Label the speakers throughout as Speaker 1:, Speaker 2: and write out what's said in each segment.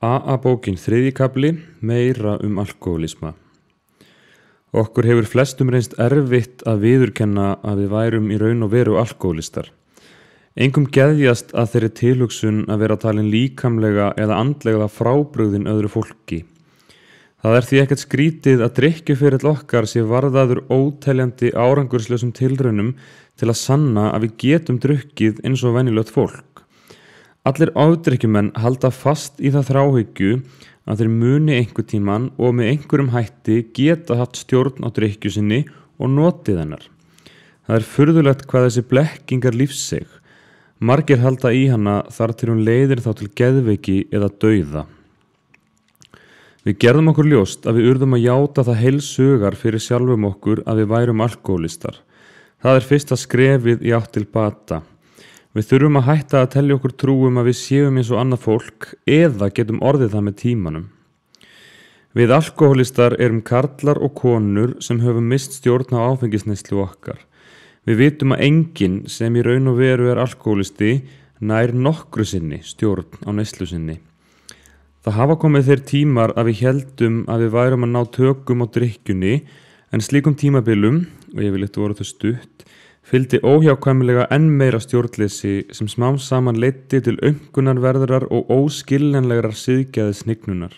Speaker 1: AA-bókin 3. kafli, meira alkóhólisma. Okkur hefur flestum reynst erfitt að viðurkenna að við værum í raun og veru alkóhólistar. Engum geðjast að þeirri tilhugsun að vera talin líkamlega eða andlega frábrugðin öðru fólki. Það er því ekkert skrítið að drykkjuferill okkar sé varðaður óteljandi árangurslausum tilraunum til að sanna að við getum drukkið eins og venjulegt fólk. Allir ofdrykkjumenn halda fast í það þráhyggju að þeir muni einhver tíman og með einhverjum hætti geta haft stjórn á drykkju sinni og notið hennar. Það er furðulegt hvað þessi blekkingar lífseg. Margir halda í hana þar til hún leiðir þá til geðveiki eða dauða. Við gerðum okkur ljóst að við urðum að játa það heilsugar fyrir sjálfum okkur að við værum alkóhólistar. Það er fyrsta skrefið í átt til bata. Við þurfum að hætta að telja okkur trúum að við séum eins og annað fólk eða getum orðið það með tímanum. Við alkóhólistar erum karlar og konur sem höfum mist stjórn á áfengisneyslu okkar. Við vitum að enginn sem í raun og veru er alkóhólisti nær nokkru sinni stjórn á neyslu sinni. Það hafa komið þeir tímar að við heldum að við værum að ná tökum á drykkjunni en slíkum tímabilum, og ég vil eitthvað voru þau stutt, fylgdi óhjákvæmilega enn meira stjórnleysi sem smám saman leiddi til aumkunarverðrar og óskiljanlegrar siðgæðishnignunar.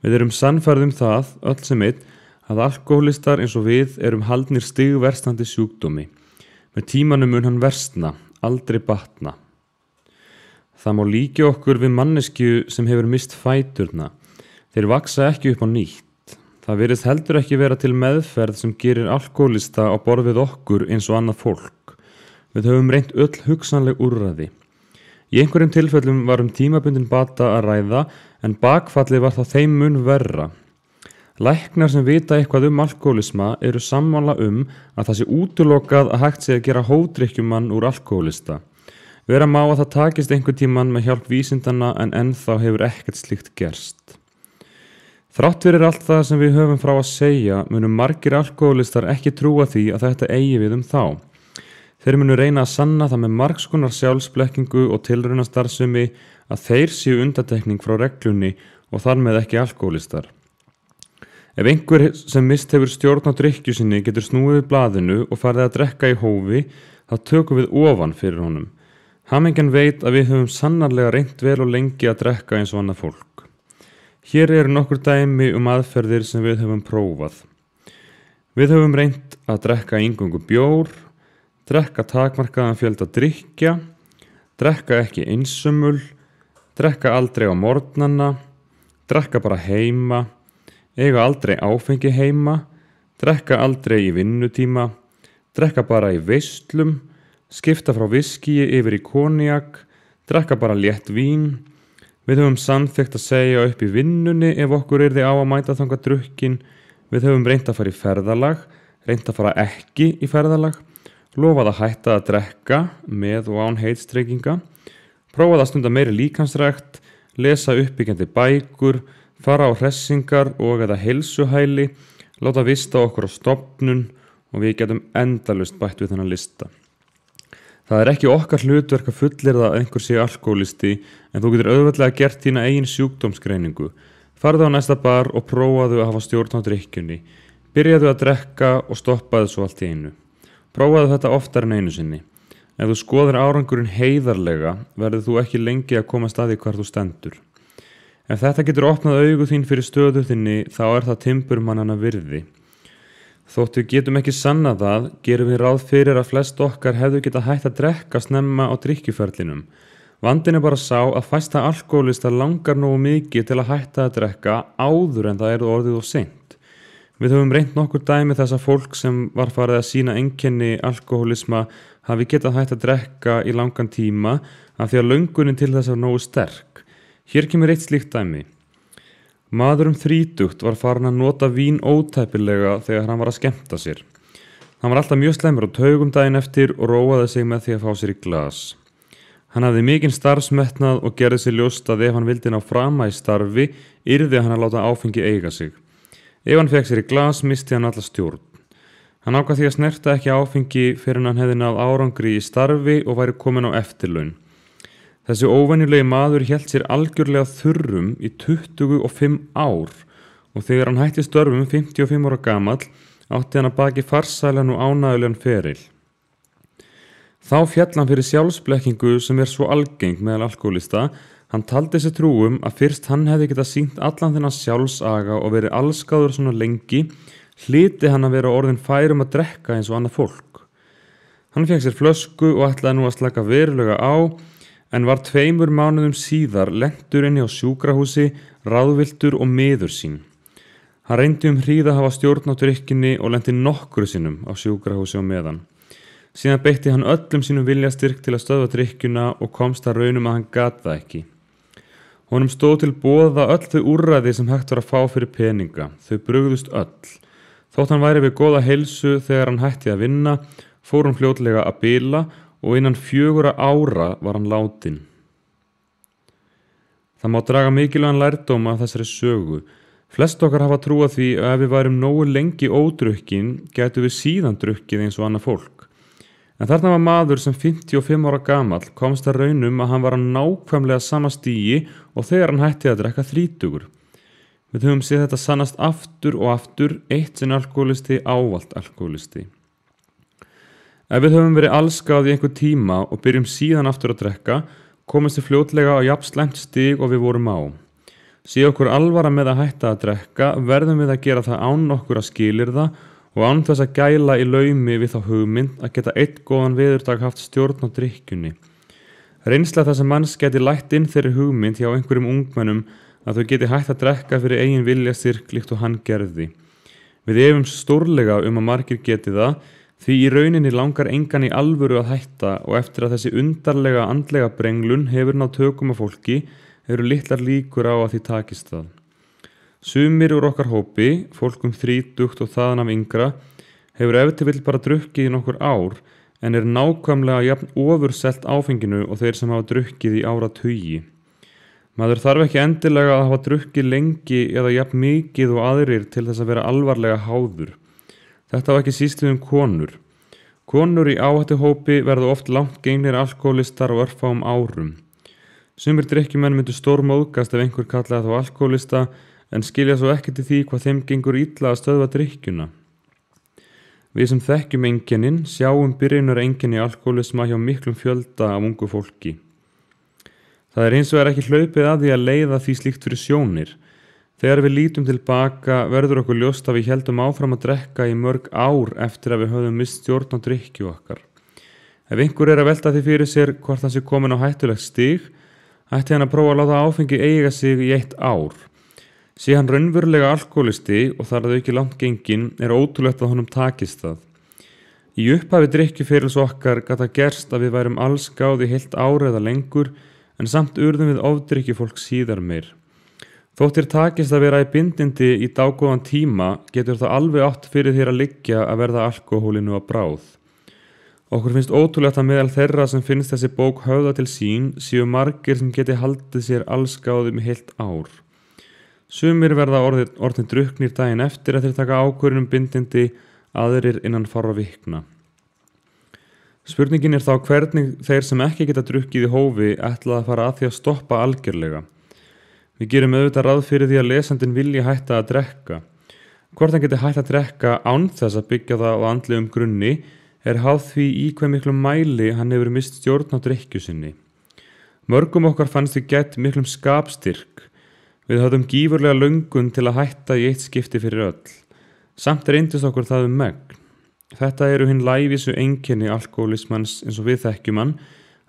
Speaker 1: Við erum sannfærð það, öll sem einn, að alkóhólistar eins og við erum haldnir stigverstandi sjúkdómi. Með tímanum mun hann versna, aldrei batna. Það má líkja okkur við manneskju sem hefur mist fæturna. Þeir vaksa ekki upp á nýtt. Það virðist heldur ekki vera til meðferð sem gerir alkóhólista á borð við okkur eins og annað fólk. Við höfum reynt öll hugsanleg úrræði. Í einhverjum tilfellum var tímabundin bata að ræða en bakfallið var það þeim mun verra. Læknar sem vita eitthvað alkóhólisma eru sammála að það sé útilokað að hægt sé að gera hófdrykkjumann úr alkóhólista. Vera má að það takist einhver tíman með hjálp vísindanna en ennþá hefur ekkert slíkt gerst. Þrátt fyrir allt það sem við höfum frá að segja munum margir alkóhólistar ekki trúa því að þetta eigi við þá. Þeir munu reyna að sanna það með margskonar sjálfsblekkingu og tilraunastarfsemi að þeir séu undantekning frá reglunni og þar með ekki alkóhólistar. Ef einhver sem mist hefur stjórn á drykkju sinni getur snúið við blaðinu og farið að drekka í hófi, þá tökum við ofan fyrir honum. Hamingjan veit að við höfum sannarlega reynt vel og lengi að drekka eins og annað fólk. Hér eru nokkur dæmi aðferðir sem við höfum prófað. Við höfum reynt að drekka eingöngu bjór, drekka takmarkaðan fjölda drykkja, drekka ekki einsömmul, drekka aldrei á morgnana, drekka bara heima, eiga aldrei áfengi heima, drekka aldrei í vinnutíma, drekka bara í veislum, skipta frá viskíi yfir í konjak, drekka bara létt vín. Við höfum samþykkt að segja upp í vinnunni ef okkur yrði á að mæta þangað drukkin. Við höfum reynt að fara í ferðalag, reynt að fara ekki í ferðalag, lofað að hætta að drekka með og án heitstrenginga, prófað að stunda meiri líkamsrækt, lesa uppbyggjandi bækur, fara á hressingar og eða heilsuhæli, láta vista okkur á stofnun og við getum endalaust bætt við þennan lista. Það er ekki okkar hlutverk að fullyrða að einhver sé alkóhólisti en þú getur auðveldlega gert þína eigin sjúkdómsgreiningu. Farðu á næsta bar og prófaðu að hafa stjórn á drykkjunni. Byrjaðu að drekka og stoppaðu svo allt í einu. Prófaðu þetta oftar en einu sinni. Ef þú skoðar árangurinn heiðarlega verður þú ekki lengi að koma staði hvar þú stendur. Ef þetta getur opnað augu þín fyrir stöðu þinni þá er það timburmannanna virði. Þótt við getum ekki sannað það, gerum við ráð fyrir að flest okkar hefðu getað hætt að drekka snemma á drykkjuferlinum. Vandinn er bara sá að fæsta alkóhólistar langar nógu mikið til að hætta að drekka áður en það eru orðið of seint. Við höfum reynt nokkur dæmi þess að fólk sem var farið að sýna einkenni alkóhólisma hafi getað hætt að drekka í langan tíma af því að löngunin til þess er nógu sterk. Hér kemur eitt slíkt dæmi. Maður 30 var farin að nota vín ótæpilega þegar hann var að skemmta sér. Hann var alltaf mjög slæmur á taugum daginn eftir og róaði sig með því að fá sér í glas. Hann hafði mikinn starfsmetnað og gerði sér ljóst að ef hann vildi ná frama í starfi, yrði hann að láta áfengi eiga sig. Ef hann fekk sér í glas, misti hann alla stjórn. Hann ákvað því að snerta ekki áfengi fyrr en hann hefði náð árangri í starfi og væri kominn á eftirlaun. Þessi óvenjulegi maður hélt sér algjörlega þurrum í 25 ár og þegar hann hætti störfum 55 ára gamall átti hann að baki farsælan og ánægjulegan feril. Þá féll hann fyrir sjálfsblekkingu sem svo algeng meðal alkóhólista. Hann taldi sér trúum að fyrst hann hefði getað sýnt allan þennan sjálfsaga og verið allsgáður svona lengi, hlyti hann að vera orðinn fær að drekka eins og annað fólk. Hann fékk sér flösku og ætlaði nú að slaka verulega á, en var 2 mánuðum síðar lentur inni á sjúkrahúsi, ráðvilltur og miður sín. Hann reyndi hríð að hafa stjórn á drykkjunni og lenti nokkru sinnum á sjúkrahúsi á meðan. Síðan beitti hann öllum sínum viljastyrk til að stöðva drykkjuna og komst að raunum að hann gat það ekki. Honum stóð til boða öll þau úrræði sem hægt var að fá fyrir peninga. Þau brugðust öll. Þótt hann væri við góða heilsu þegar hann hætti að vinna, fór hann fljótlega að bila og innan 4 ára var hann látinn. Það má draga mikilvægan lærdóm af þessari sögu. Flest okkar hafa trúað því að ef við værum nógu lengi ódrukkin, gætu við síðan drukkið eins og annað fólk. En þarna var maður sem 55 ára gamall komst að raunum að hann var á nákvæmlega sama stigi og þegar hann hætti að drekka 30. Við höfum séð þetta sannast aftur og aftur, eitt sinn alkóhólisti, ávallt alkóhólisti. Ef við höfum verið allsgáð í einhver tíma og byrjum síðan aftur að drekka, komumst við fljótlega á jafn slæmt stig og við vorum á. Sé okkur alvara með að hætta að drekka, verðum við að gera það án okkur að skilyrða og án þess að gæla í laumi við þá hugmynd að geta einn góðan veðurdag haft stjórn á drykkjunni. Reynsla þess að manns geti lætt inn þeirri hugmynd hjá einhverjum ungmennum að þau geti hætt að drekka fyrir eigin viljastyrk líkt og hann gerði. Við efumst stórlega að margir geti það, því í rauninni langar engan í alvöru að hætta og eftir að þessi undarlega andlega brenglun hefur náð tökum á fólki, eru litlar líkur á að því takist það. Sumir úr okkar hópi, fólk 30 og þaðan af yngra, hefur ef til vill bara drukkið í nokkur ár en nákvæmlega jafn ofurselt áfenginu og þeir sem hafa drukkið í áratugi. Maður þarf ekki endilega að hafa drukkið lengi eða jafn mikið og aðrir til þess að vera alvarlega háður. Þetta var ekki síst við konur. Konur í áhættuhópi verða oft langt gengnir alkóhólistar á örfáum árum. Sumir drykkjumenn myndu stórmóðgast ef einhver kallaði þá alkóhólista, en skilja svo ekki til því hvað þeim gengur illa að stöðva drykkjuna. Við sem þekkjum einkennin sjáum byrjunareinkenni alkóhólisma hjá miklum fjölda af ungu fólki. Það hins vegar ekki hlaupið að því að leiða því slíkt fyrir sjónir. Þegar við lítum tilbaka verður okkur ljóst að við héldum áfram að drekka í mörg ár eftir að við höfðum misst stjórn á drykkju okkar. Ef einhver að velta því fyrir sér hvort hann sé komin á hættulegt stig, ætti hann að prófa að láta áfengi eiga sig í 1 ár. Sé hann raunverulega alkóhólisti og þar að auki langt genginn, ótrúlegt að honum takist það. Í upphafi drykkjuferils okkar gat það gerst að við værum allsgáð í heilt ár eða lengur, en samt urðum við ofdrykkjufólk síðar meir. Þóttir takist að vera í bindindi í dágóðan tíma, getur það alveg átt fyrir þér að liggja að verða alkóhólinu að bráð. Okkur finnst ótrúlegt að meðal þeirra sem finnst þessi bók höfða til sín séu margir sem geti haldið sér allsgáðum í heilt ár. Sumir verða orðin drukknir daginn eftir að þeir taka ákvörðun bindindi, aðrir innan fárra vikna. Spurningin þá hvernig þeir sem ekki geta drukkið í hófi ætla að fara að því að stoppa algjörlega. Við gerum auðvitað ráð fyrir því að lesandinn vilji hætta að drekka. Hvort hann geti hætt að drekka án þess að byggja það á andlegum grunni háð því í hve miklum mæli hann hefur misst stjórn á drykkju sinni. Mörgum okkar fannst við gætt miklum skapstyrk. Við höfðum gífurlega löngun til að hætta í eitt skipti fyrir öll. Samt reyndist okkur það megn. Þetta eru hinn lævísu einkenni alkóhólismans eins og við þekkjum hann,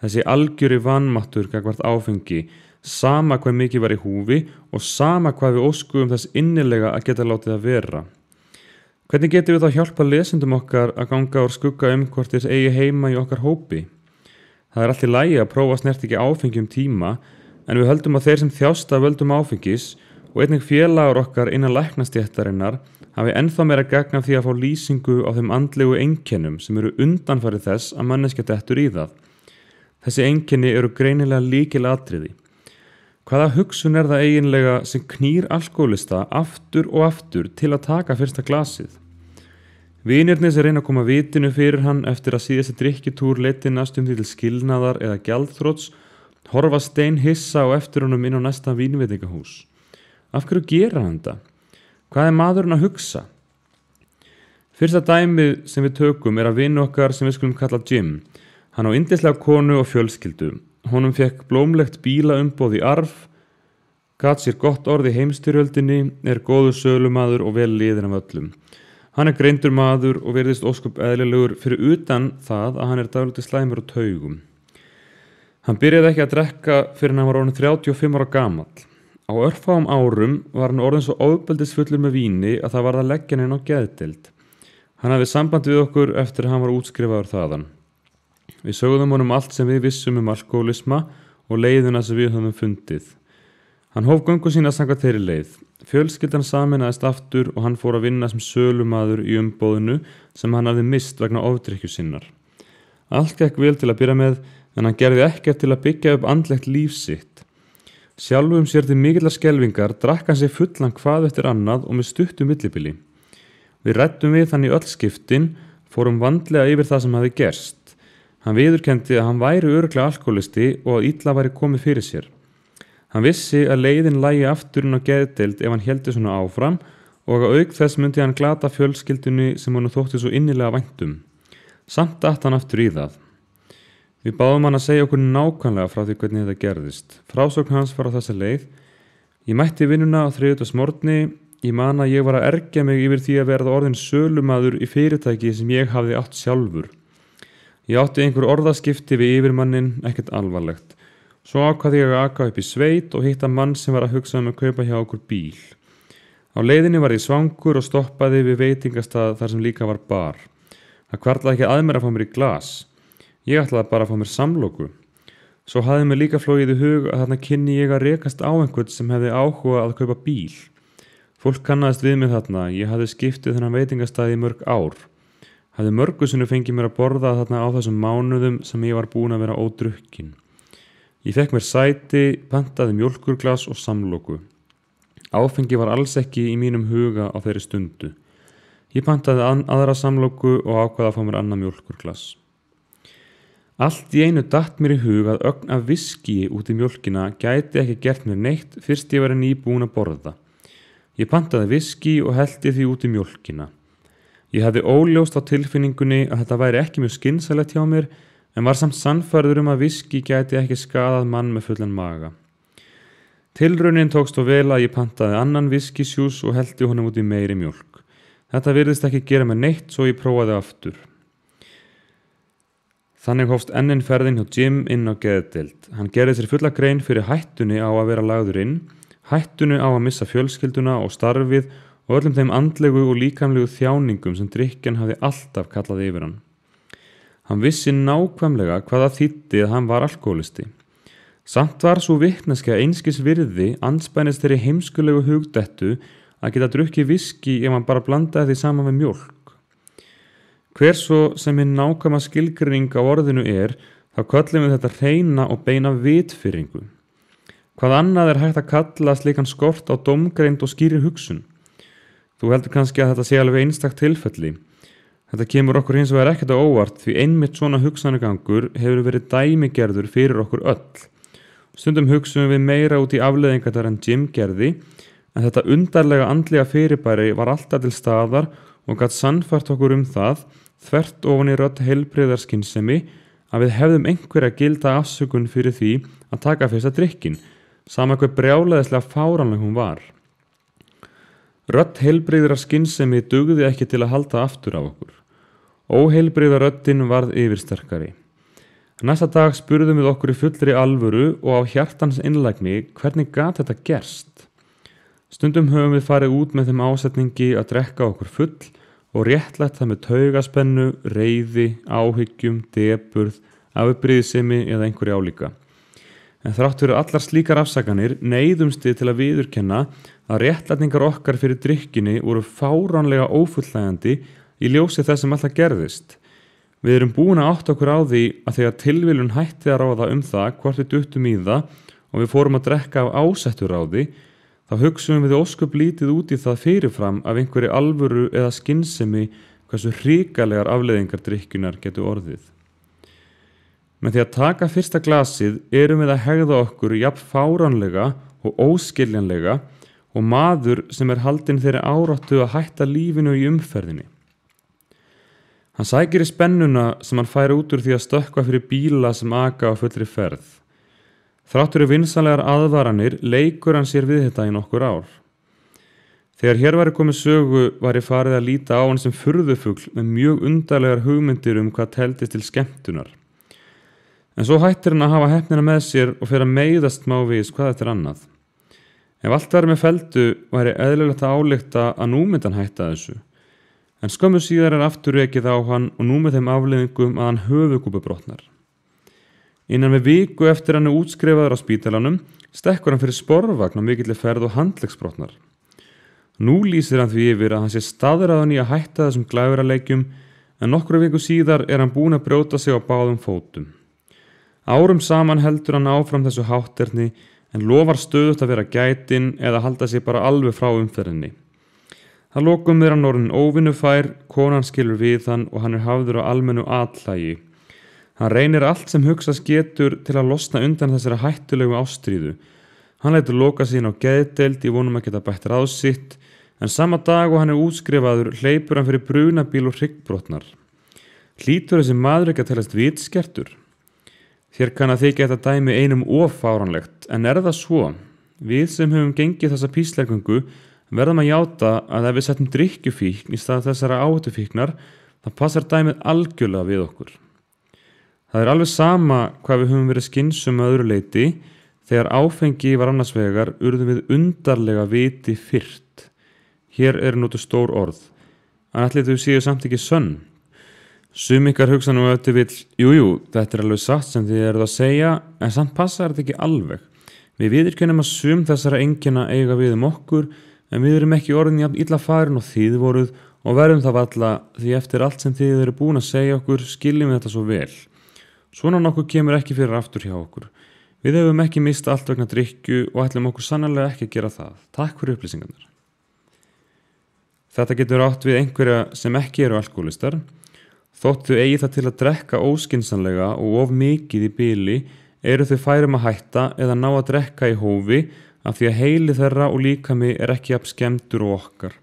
Speaker 1: þessi algjöri vanmáttur gagnvart áfengi, sama hvað mikið var í húfi og sama hvað við óskuðum þess innilega að geta látið að vera. Hvernig getum við þá hjálpa lesendum okkar að ganga úr skugga hvort þeir eigi heima í okkar hópi? Það allt í lagi að prófa snert ekki áfengi tíma, en við höldum að þeir sem þjást af völdum áfengis og einnig félagar okkar innan læknastéttarinnar hafi ennþá meira gagn af því að fá lýsingu á þeim andlegu einkennum sem eru undanfarið þess að manneskja dettur í það. Þessi einkenni eru greinilega lykilatriði. Hvaða hugsun það eiginlega sem knýr alkóhólista aftur og aftur til að taka fyrsta glasið? Vinirnir sem reyna að koma vitinu fyrir hann eftir að síðasti drykkjutúr leiddi næstum því til skilnaðar eða gjaldþrots horfa steinhissa á eftir honum inn á næsta vínveitingahús. Af hverju gera hann þetta? Hvað er maðurinn að hugsa? Fyrsta dæmið sem við tökum er að vinur okkar sem við skulum kalla Jim. Hann á yndislega konu og fjölskyldu. Honum fekk blómlegt bílaumboð í arf, gat sér gott orð í heimstyrjöldinni, er góður sölumaður og vel liðinn af öllum. Hann er greindur maður og virðist ósköp eðlilegur fyrir utan það að hann er dálítið slæmur og taugum. Hann byrjaði ekki að drekka fyrir hann var orðinn 35 ára gamall. Á örfáum árum var hann orðinn svo ofbeldisfullur með víni að það varð að leggja hann inn á geðdeild. Hann hafði samband við okkur eftir að hann var útskrifaður þaðan. Við sögðum honum allt sem við vissum alkohólisma og leiðina sem við höfum fundið. Hann hóf göngu sína samkvæmt þeirri leið. Fjölskyldan sameinaðist aftur og hann fór að vinna sem sölumaður í umboðinu sem hann hafði mist vegna ofdrykkju sinnar. Allt gekk vel til að byrja með en hann gerði ekkert til að byggja upp andlegt líf sitt. Sjálfum sér til mikillar skelfingar drakk hann sig fullan hvað eftir annað og með stuttu millibili. Við ræddum við hann í öll skiptin, fórum vandlega yfir það sem hafði gerst. Hann viðurkenndi að hann væri örugglega alkohólisti og að illa væri komið fyrir sér. Hann vissi að leiðin lægi afturinn á geðdeild ef hann héldi svona áfram og að auk þess myndi hann glata fjölskyldunni sem hann þótti svo innilega vænt um. Samt datt hann aftur í það. Við báðum hann að segja okkur nákvæmlega frá því hvernig þetta gerðist. Frásögn hans var á þessa leið. Ég mætti vinnuna á þriðjudagsmorgni. Ég man að ég var að ergja mig yfir því að verða orðinn sölumaður í fyrirtæki sem ég hafði átt sjálfur. Ég átti einhver orðaskipti við yfirmannin, ekkert alvarlegt. Svo ákvað ég að aka upp í sveit og hitta mann sem var að hugsa að kaupa hjá okkur bíl. Á leiðinni var ég svangur og stoppaði við veitingastað þar sem líka var bar. Það hvarflaði ekki að mér að fá mér í glas. Ég ætlaði bara að fá mér samloku. Svo hafði mér líka flogið í hug að þarna kynni ég að rekast á einhvern sem hefði áhuga að kaupa bíl. Fólk kannaðist við mig þarna, ég hafði skiptið þennan veitingastað í mörg ár. Hafði mörgusinu fengið mér að borða þarna á þessum mánuðum sem ég var búin að vera ódrukkin. Ég fekk mér sæti, pantaði mjólkurglas og samloku. Áfengi var alls ekki í mínum huga á þeirri stundu. Ég pantaði aðra samloku og ákvaði að fá mér annað mjólkurglas. Allt í einu datt mér í hug að ögn af viski út í mjólkina gæti ekki gert mér neitt fyrst ég var nýbúin að borða. Ég pantaði viski og hellti því út í mjólkina. Ég hafði óljóst á tilfinningunni að þetta væri ekki mjög skynsamlegt hjá mér en var samt sannfærður að viski gæti ekki skaðað mann með fullan maga. Tilraunin tókst þó vel að ég pantaði annan viskisjús og hellti honum út í meiri mjólk. Þetta virðist ekki gera mér neitt svo ég prófaði aftur. Þannig hófst enn ferðin hjá Jim inn á geðdeild. Hann gerði sér fulla grein fyrir hættunni á að vera lagður inn, hættunni á að missa fjölskylduna og starfið og öllum þeim andlegu og líkamlegu þjáningum sem drykkjan hafði alltaf kallað yfir hann. Hann vissi nákvæmlega hvað það þýddi að hann var alkohólisti. Samt var svo vitneskja einskis virði andspænis þeirri heimskulegu hugdettu að geta drukkið viski ef hann bara blandaði því saman með mjólk. Hver svo sem hinn nákvæma skilgreining á orðinu er, þá köllum við þetta hreina og beina vitfirringu. Hvað annað er hægt að kalla slíkan skort á dómgreind og skýri hugsun? Þú heldur kannski að þetta sé alveg einstakt tilfelli. Þetta kemur okkur hins vegar ekkert á óvart því einmitt svona hugsanargangur hefur verið dæmigerður fyrir okkur öll. Stundum hugsunum við meira út í afleiðingar en Jim gerði, en þetta undarlega andlega fyrirbæri var alltaf til staðar og gat sannfært okkur það, þvert ofan í rödd heilbrigðar skynsemi, að við hefðum einhverja gilda afsökun fyrir því að taka fyrsta drykkin, sama hver brjálæðislega fáránleg hún var. Rödd heilbrigðrar skynsemi dugði ekki til að halda aftur á okkur. Óheilbrigða röddin varð yfirsterkari. Næsta dag spurðum við okkur í fullri alvöru og á hjartans innlægni hvernig gat þetta gerst. Stundum höfum við farið út með þeim ásetningi að drekka okkur full og réttlætt það með taugaspennu, reiði, áhyggjum, depurð, afbrýðisemi eða einhverju álíka. En þrátt fyrir allar slíkar afsakanir neyðumst við til að viðurkenna að réttlætningar okkar fyrir drykkjunni voru fáránlega ófullnægjandi í ljósi þess sem alltaf gerðist. Við erum búin að átta okkur á því að þegar tilviljun hætti að ráða það hvort við duttum í það og við fórum að drekka af ásettu ráði, þá hugsaum við ósköp lítið út í það fyrirfram af einhverju alvöru eða skynsemi hversu hrikalegar afleiðingar drykkjunnar getur orðið. Með því að taka fyrsta glasið erum við að hegða okkur jafn fáránlega og óskiljanlega og maður sem haldinn þeirri áráttu að hætta lífinu í umferðinni. Hann sækir í spennuna sem hann fær út úr því að stökkva fyrir bíla sem aka á fullri ferð. Þráttur vinsamlegar aðvaranir leikur hann sér við þetta í nokkur ár. Þegar hér væri komið sögu var ég farið að líta á hann sem furðufugl með mjög undarlegar hugmyndir hvað teldist til skemmtunar. En svo hættir hann að hafa heppnina með sér og fer að meiðast smávegis hvað þetta annað. Ef allt væri með feldu væri eðlilegt að álykta að nú myndi hann hætta þessu. En skömmu síðar aftur rekið á hann og nú með þeim afleiðingum að hann höfuðkúpubrotnar. Innan við viku eftir hann útskrifaður á spítalanum stekkur hann fyrir sporvagn á mikilli ferð og handleggsbrotnar. Nú lýsir hann því yfir að hann sé staðráðinn í að hætta þessum glæfraleikjum en nokkru viku síðar hann búinn að brjóta sig á báðum fótum. Árum saman heldur hann áfram þessu hátterni en lofar stöðugt að vera gætinn eða halda sig bara alveg frá umferðinni. Það lokum hann orðinn óvinnufær, konan skilur við hann og hann hafður á almennu atlægi. Hann reynir allt sem hugsast getur til að losna undan þessari hættulegu ástríðu. Hann lætur loka sín á geðdeild í vonum að geta bætt ráð sitt, en sama dag og hann útskrifaður hleypur hann fyrir brunabíl og hryggbrotnar. Hlýtur þessi maður ekki að teljast vitskertur? Þér kann að þykja þetta dæmi einum of fáránlegt, en það svo? Við sem höfum gengið þessa píslegöngu verðum að játa að ef við setjum drykkjufíkn í stað þessara áhættufíknar, þá passar dæmið algjörlega við okkur. Það alveg sama hvað við höfum verið skynsum að öðru leyti, þegar áfengi var annars vegar urðum við undarlega viti fyrt. Hér notuð stór orð. En ætli þau séu samt ekki sönn. Sum ykkar hugsa nú eftir vill, jú, þetta alveg satt sem þið eruð að segja, en samt passar þetta ekki alveg. Við viðurkennum að sum þessara einkenna eiga við okkur, en við erum ekki orðin jafn illa farin og þið voruð og verðum það valla því eftir allt sem þið eru búin að segja okkur skiljum við þetta svo vel. Svona nokkuð kemur ekki fyrir aftur hjá okkur. Við hefum ekki mist allt vegna drykkju og ætlum okkur sannarlega ekki að gera það. Takk fyrir upplýsingarnar. Þetta getur átt við einhverja sem ekki eru alkóhólistar. Þótt þau eigi það til að drekka óskynsamlega og of mikið í bili eru þau færum að hætta eða ná að drekka í hófi af því að heili þeirra og líkami ekki jafn skemmtur og okkar.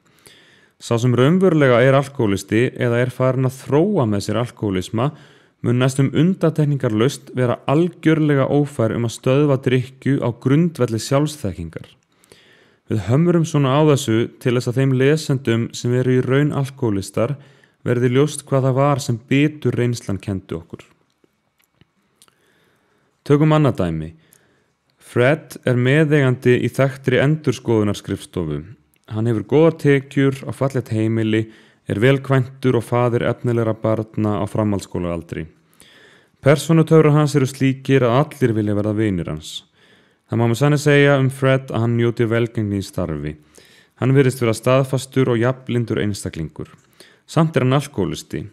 Speaker 1: Sá sem raunverulega alkóhólisti eða farin að þróa með sér alkóhólisma mun næstum undantekningarlaust vera algjörlega ófær að stöðva drykkju á grundvelli sjálfsþekkingar. Við hömrum svona á þessu til þess að þeim lesendum sem eru í raun alkóhólistar verði ljóst hvað það var sem bitur reynslan kenndi okkur. Tökum annað dæmi. Fred meðeigandi í þekktri endurskoðunarskrifstofu. Hann hefur góðar tekjur á fallegt heimili, vel kvæntur og faðir efnilegra barna á framhaldsskólaaldri. Persónutöfrar hans eru slíkir að allir vilja verða vinir hans. Það má með sanni segja Fred að hann njóti velgengni í starfi. Hann virðist vera staðfastur og jafnblindur einstaklingur. Samt hann alkóhólisti.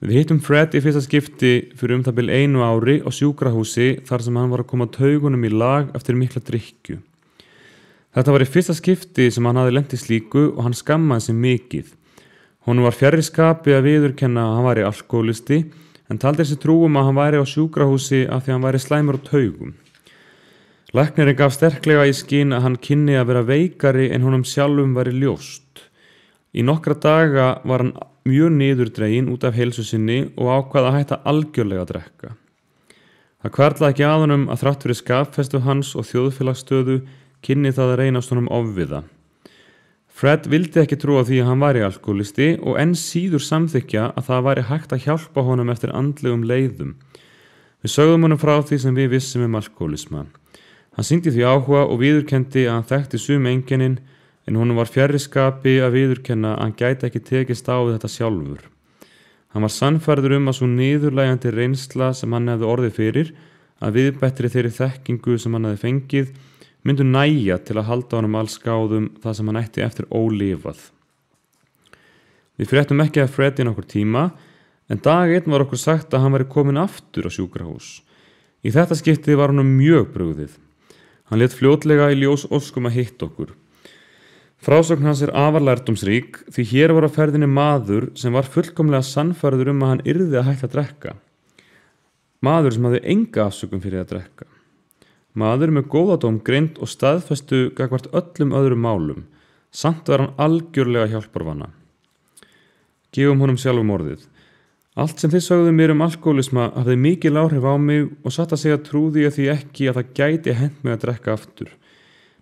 Speaker 1: Við hittum Fred í fyrsta skipti fyrir það bil 1 ári á sjúkrahúsi þar sem hann var að koma taugunum í lag eftir mikla drykkju. Þetta var í fyrsta skipti sem hann hafði lent í slíku og hann skammaði sig mikið. Honum var fjarri skapi að viðurkenna að hann væri alkóhólisti en taldi sér trú að hann væri á sjúkrahúsi af því að hann væri slæmur á taugum. Læknirinn gaf sterklega í skyn að hann kynni að vera veikari en honum sjálfum væri ljóst. Í nokkra daga var hann mjög niðurdreginn út af heilsu sinni og ákvað að hætta algjörlega að drekka. Það hvarflaði ekki að honum að þrátt fyrir skapfestu hans og þjóðfélagsstöðu kynni það að reynast honum ofviða. Fred vildi ekki trúa því að hann væri alkóhólisti og enn síður samþykkja að það væri hægt að hjálpa honum eftir andlegum leiðum. Við sögðum honum frá því sem við vissum alkóhólisma. Hann sýndi því áhuga og viðurkenndi að hann þekkti sum einkennin en honum var fjarri skapi að viðurkenna að hann gæti ekki tekist á við þetta sjálfur. Hann var sannfærður að svo niðurlægjandi reynsla sem hann hefði orðið fyrir að viðbættri þeirri þekkingu sem hann hefði fengið myndu nægja til að halda honum alls gáðum það sem hann ætti eftir ólifað. Við fréttum ekki að Fred í nokkur tíma en dag einn var okkur sagt að hann væri komin aftur á sjúkrahús. Í þetta skipti var honum mjög brugðið. Hann lét fljótlega í ljós óskum að hitta okkur. Frásögn hans afar lærdómsrík því hér var á ferðinni maður sem var fullkomlega sannfærður að hann yrði að hætta að drekka. Maður sem hafði enga afsökun fyrir að drekka. Maður með góðadóm, greind og staðfestu gagnvart öllum öðrum málum. Samt var hann algjörlega hjálparvana. Gefum honum sjálfum orðið. Allt sem þið sögðu mér alkohólisma hafði mikil áhrif á mig og satt að segja trúði ég því ekki að það gæti hent mig að drekka aftur.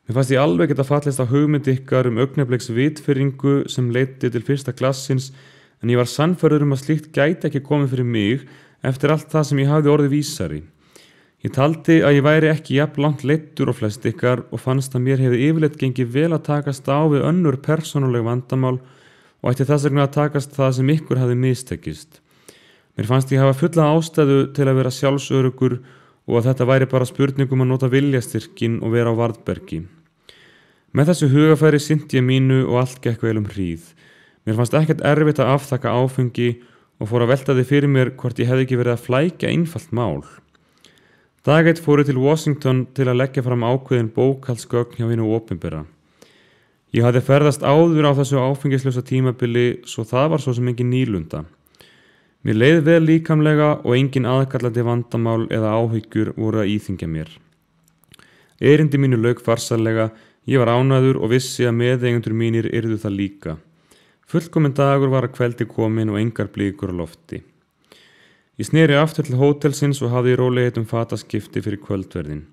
Speaker 1: Mér fannst ég alveg geta fallist á hugmynd ykkar augnabliks vitfirringu sem leiddi til fyrsta klassins, en ég var sannfærður að slíkt gæti ekki komið fyrir mig eftir allt það sem ég hafði orðið vísari. Ég taldi að ég væri ekki jafn langt leiddur á flest ykkar og fannst að mér hefði yfirleitt gengið vel að takast á við önnur persónuleg vandamál og ætti þess vegna að takast það sem ykkur hafði mistekist. Mér fannst ég hafa fulla ástæðu til að vera sjálfsöruggur og að þetta væri bara spurningum að nota viljastyrkin og vera á varðbergi. Með þessu hugafæri sinnti ég mínu og allt gekk vel hríð. Mér fannst ekkert erfitt að afþakka áfengi og fór að velta því fyrir mér hvort ég hefði ekki verið að flækja einfalt mál. Dag eitt fór ég til Washington til að leggja fram ákveðin bókhaldsgögn hjá hinu opinbera. Ég hafði ferðast áður á þessu áfengislausa tímabili svo það var svo sem engin nýlunda. Mér leið vel líkamlega og engin aðkallandi vandamál eða áhyggjur voru að íþyngja mér. Erindi mínu lauk farsællega, ég var ánægður og vissi að meðeigendur mínir yrðu það líka. Fullkominn dagur var að kveldi komin og engar blikur á lofti. Ég sneri aftur til hótelsins og hafði í rólegheitum fataskipti fyrir kvöldverðin.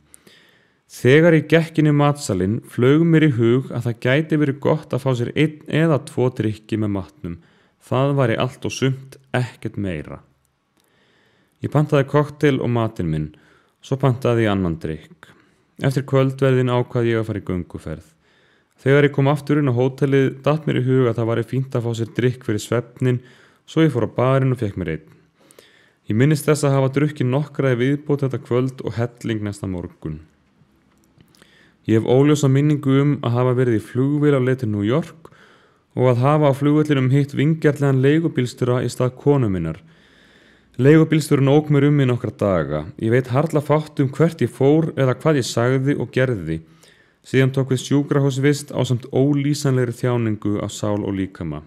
Speaker 1: Þegar ég gekk inn í matsalinn flaug mér í hug að það gæti verið gott að fá sér 1 eða 2 drykki með matnum. Það væri allt og sumt, ekkert meira. Ég pantaði kokteil og matinn minn, svo pantaði ég annan drykk. Eftir kvöldverðin ákvað ég að fara í gönguferð. Þegar ég kom aftur inn á hótelið datt mér í hug að það væri fínt að fá sér drykk fyrir svefnin, svo ég fór á barinn og fekk mér 1. Ég minnist þess að hafa drukkið nokkra í viðbót þetta kvöld og helling næsta morgun. Ég hef óljósa minningu að hafa verið í flugvél á leið til New York og að hafa á flugvellinum hitt vingjarnlegan leigubílstjóra í stað konu minnar. Leigubílstjórinn ók mér í nokkra daga. Ég veit harla fátt hvert ég fór eða hvað ég sagði og gerði. Síðan tók við sjúkrahúsvist ásamt ólýsanlegri þjáningu á sál og líkama.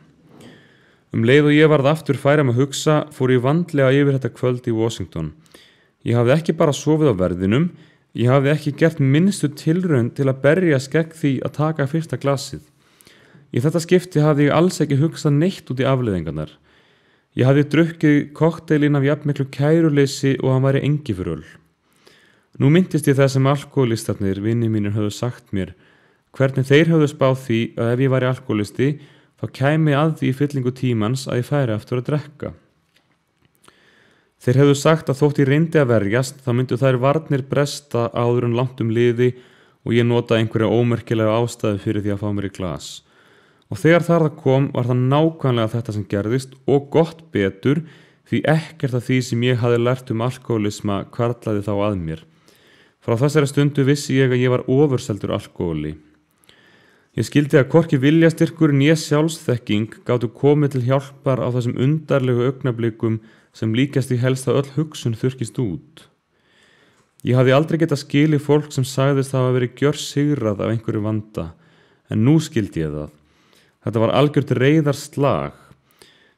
Speaker 1: Leið og ég varð aftur færa að hugsa fór ég vandlega yfir þetta kvöld í Washington. Ég hafði ekki bara sofið á verðinum, ég hafði ekki gert minnstu tilraun til að berjast gegn því að taka fyrsta glasið. Í þetta skipti hafði ég alls ekki hugsað neitt út í afleiðingarnar. Ég hafði drukkið kokteilinn af jafnmiklu kæruleysi og hann væri engifuröl. Nú minntist ég þess sem alkohólistarnir, vinir mínir, höfðu sagt mér, hvernig þeir höfðu spáð því að ef ég væri alkohólisti, þá kæmi að því í fyllingu tímans að ég færi aftur að drekka. Þeir hefðu sagt að þótt ég reyndi að verjast, þá myndu þær varnir bresta áður en langt liði og ég nota einhverja ómerkilega ástæðu fyrir því að fá mér í glas. Og þegar það kom var það nákvæmlega þetta sem gerðist og gott betur því ekkert af því sem ég hafði lært alkohólisma hvarflaði þá að mér. Frá þessari stundu vissi ég að ég var ofurseldur alkohóli. Ég skildi að hvorki viljastyrkur né sjálfsþekking gátu komið til hjálpar á þessum undarlegu augnablikum sem líkast í helst að öll hugsun þurrkist út. Ég hafði aldrei getað skilið fólk sem sagðist hafa verið gjörsigrað af einhverju vanda, en nú skildi ég það. Þetta var algjört reiðarslag.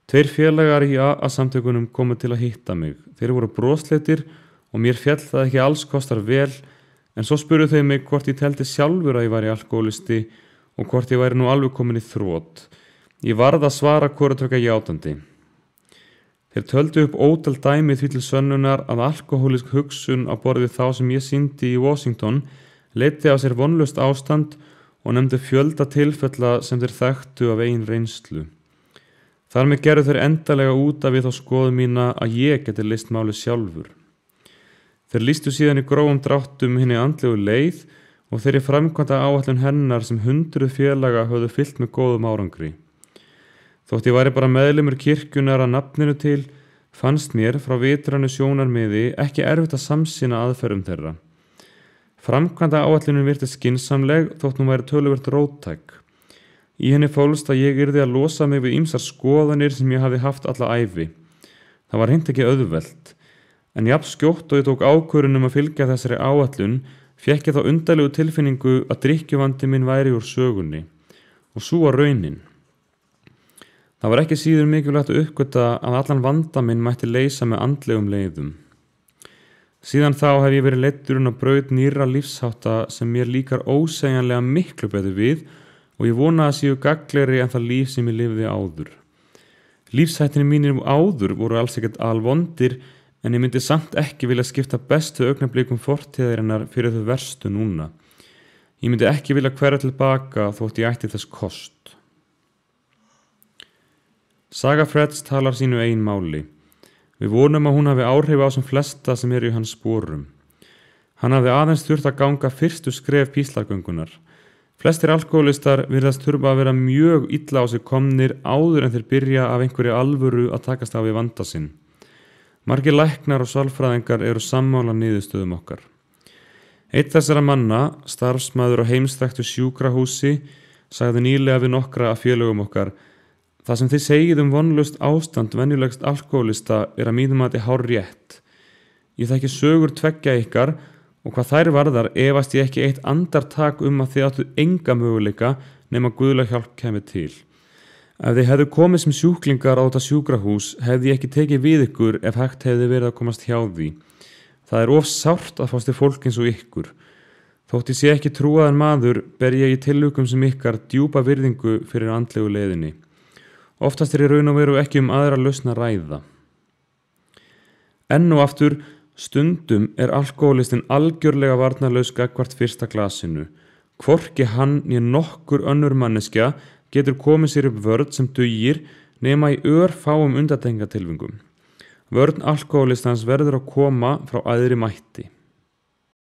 Speaker 1: 2 félagar í AA-samtökunum komu til að hitta mig. Þeir voru brosleitir og mér féll það ekki alls kostar vel, en svo spurðu þau mig hvort ég teldi sjálfur að ég væri alkohólisti og hvort ég væri nú alveg komin í þrot. Ég varð að svara hvorutveggja játandi. Þeir töldu upp ótal dæmi því til sönnunar að alkohólisk hugsun á borð við þá sem ég sýndi í Washington leiddi á sér vonlaust ástand og nefndu fjölda tilfella sem þeir þekktu af eigin reynslu. Þar með gerðu þeir endalega út af við þá skoðu mína að ég geti leyst málið sjálfur. Þeir lýstu síðan í grófum dráttum hinni andlegu leið og þeirri framkvæmda áætlun hennar sem 100 félaga höfðu fyllt með góðum árangri. Þótt ég væri bara meðlimur kirkjunar að nafninu til, fannst mér frá vitrænu sjónarmiði ekki erfitt að samsýna aðferðum þeirra. Framkvæmda áætlunin virtist skynsamleg þótt hún væri töluvert róttæk. Í henni fólst að ég yrði að losa mig við ýmsar skoðanir sem ég hafði haft alla ævi. Það var hreint ekki auðvelt, en jafn skjótt og ég tók ákvörðun að fylgja þessari áætlun, fékk ég þá undarlegu tilfinningu að drykkjuvandi minn væri úr sögunni og sú var raunin. Það var ekki síður mikilvægt að uppgöta að allan vanda minn mætti leysa með andlegum leiðum. Síðan þá hef ég verið leiddur á braut nýrra lífshátta sem mér líkar ósegjanlega miklu betur við og ég vona að séu gagnlegri en það líf sem ég lifði áður. Lífshættinni mínir áður voru alls ekkert alvondir en ég myndi samt ekki vilja skipta bestu augnablikum fortíðarinnar fyrir þau verstu núna. Ég myndi ekki vilja hverfa tilbaka þótt ég ætti þess kost. Saga Freds talar sínu eigin máli. Við vonum að hún hafi áhrif á sem flesta sem eru í hans sporum. Hann hafi aðeins þurft að ganga fyrstu skref píslargöngunar. Flestir alkohólistar virðast þurfa að vera mjög illa á sig komnir áður en þeir byrja af einhverju alvöru að takast á við vanda sinn. Margir læknar og sálfræðingar eru sammála niðurstöðum okkar. Einn þessara manna, starfsmaður á heimsþekktu sjúkrahúsi, sagði nýlega við nokkra af félögum okkar: það sem þið segið vonlaust ástand venjulegst alkohólista er að mínum mati hárrétt. Ég þekki sögur tveggja ykkar og hvað þær varðar efast ég ekki eitt andartak að þið áttu enga möguleika nema guðleg hjálp kæmi til. Ef þið hefðu komið sem sjúklingar á þetta sjúkrahús hefði ég ekki tekið við ykkur ef hægt hefði verið að komast hjá því. Það er of sárt að fást til fólk eins og ykkur. Þótt ég sé ekki trúaðan maður ber ég í tilvikum sem ykkar djúpa virðingu fyrir andlegu leiðinni. Oftast er í raun og veru ekki aðra lausn að ræða. Enn og aftur, stundum er alkohólistinn algjörlega varnarlaus gagnvart fyrsta glasinu. Hvorki hann né nokkur önnur manneskja getur komið sér upp vörn sem dugir nema í örfáum undantekningartilvikum. Vörn alkohólistans verður að koma frá æðri mætti.